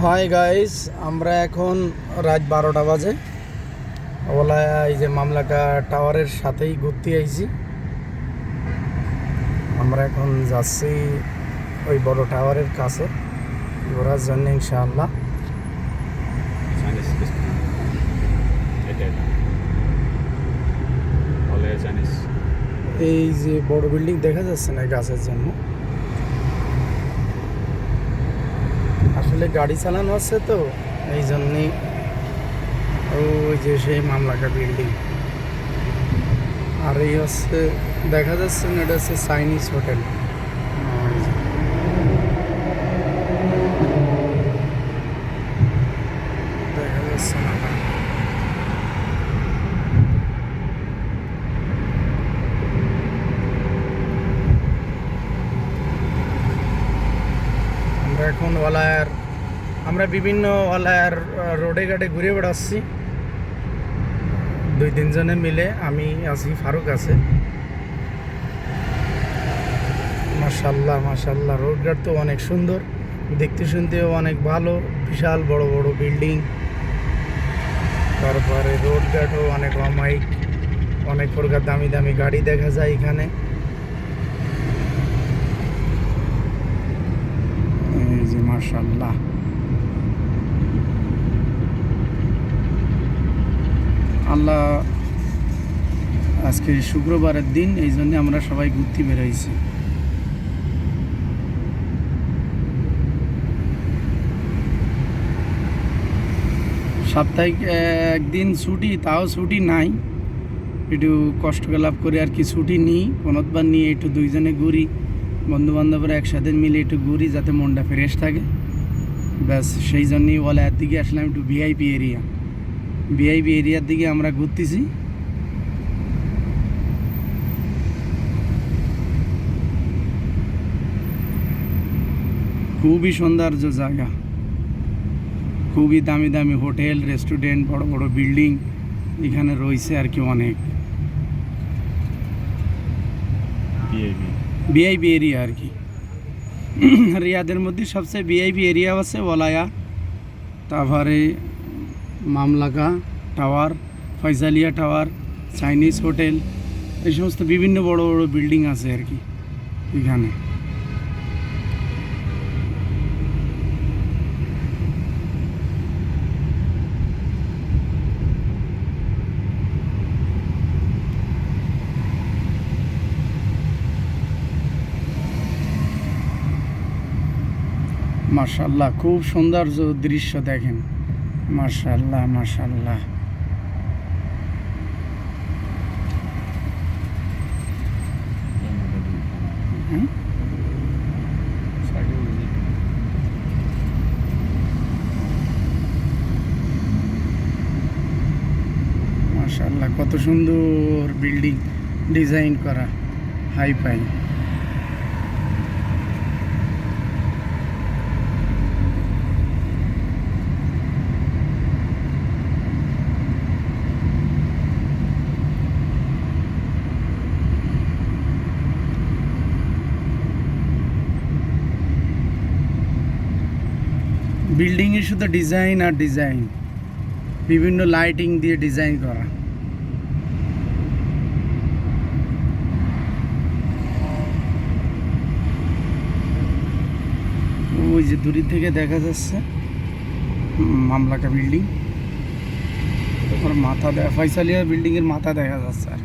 Hi guys, আমরা এখন রাত 12টা বাজে। ওলা এই যে মামলাকা টাওয়ারের সাথেই ঘুরতে আইছি। আমরা এখন যাচ্ছি ওই বড় টাওয়ারের কাছে ঘোরার জন্য ইনশাআল্লাহ। এই যে বড় বিল্ডিং দেখা যাচ্ছে না গাছের জন্য, আসলে গাড়ি চালানো আছে তো এই জন্যই। ওই যে সেই মামলাকা বিল্ডিং, আর এই হচ্ছে দেখা যাচ্ছে না, এটা হচ্ছে চাইনিজ হোটেল। দেখা যাচ্ছে না, আমরা এখন আমরা বিভিন্ন ওয়ালায়ার রোডে ঘাটে ঘুরে বেড়াচ্ছি 2-3 জনে মিলে। আমি আছি, ফারুক আছে। মাশাল্লাহ মাশাল্লাহ, রোডঘাট তো অনেক সুন্দর, দেখতে শুনতেও অনেক ভালো। বিশাল বড় বড় বিল্ডিং, তারপরে রোডঘাটও অনেক অমায়িক, অনেক প্রকার দামি দামি গাড়ি দেখা যায় এখানে। এই যে মাশাল্লাহ, আল্লাহ আজকে শুক্রবারের দিন, এই জন্য আমরা সবাই ঘুরতে বেরোইছি। সাপ্তাহিক একদিন ছুটি, তাও ছুটি নাই, একটু কষ্ট লাভ করে আর কি ছুটি নিই। কোনোবার নিয়ে একটু 2 জনে ঘুরি, বন্ধুবান্ধবরা একসাথে মিলে একটু ঘুরি, যাতে মনটা ফ্রেশ থাকে। ব্যাস সেই জন্যই ওয়ালায়ার দিকে আসলাম, একটু ভিআইপি এরিয়ার দিকে আমরা ঘুরতেছি। খুবই সৌন্দর্য জায়গা, খুবই দামি দামি হোটেল, রেস্টুরেন্ট, বড় বড় বিল্ডিং এখানে রয়েছে আর কি অনেক। ভিআইপি এরিয়া আর কি। রিয়াদের মধ্যে সবচেয়ে ভিআইপি এরিয়া আছে ওলায়া, তারপরে মামলাকা টাওয়ার, ফয়সালিয়া টাওয়ার, চাইনিজ হোটেল, এই সমস্ত বিভিন্ন বড় বড় বিল্ডিং আছে আর কি এখানে। মাশাল্লাহ, খুব সৌন্দর্য দৃশ্য দেখেন। মাশাল্লাহ মাশাল্লাহ, মাশাল্লাহ, কত সুন্দর বিল্ডিং ডিজাইন করা, হাই ফাই। বিল্ডিংয়ে শুধু ডিজাইন আর ডিজাইন, বিভিন্ন লাইটিং দিয়ে ডিজাইন করা। ওই যে দূর থেকে দেখা যাচ্ছে মামলাকা বিল্ডিং, ফয়সালিয়া বিল্ডিংয়ের মাথা দেখা যাচ্ছে আর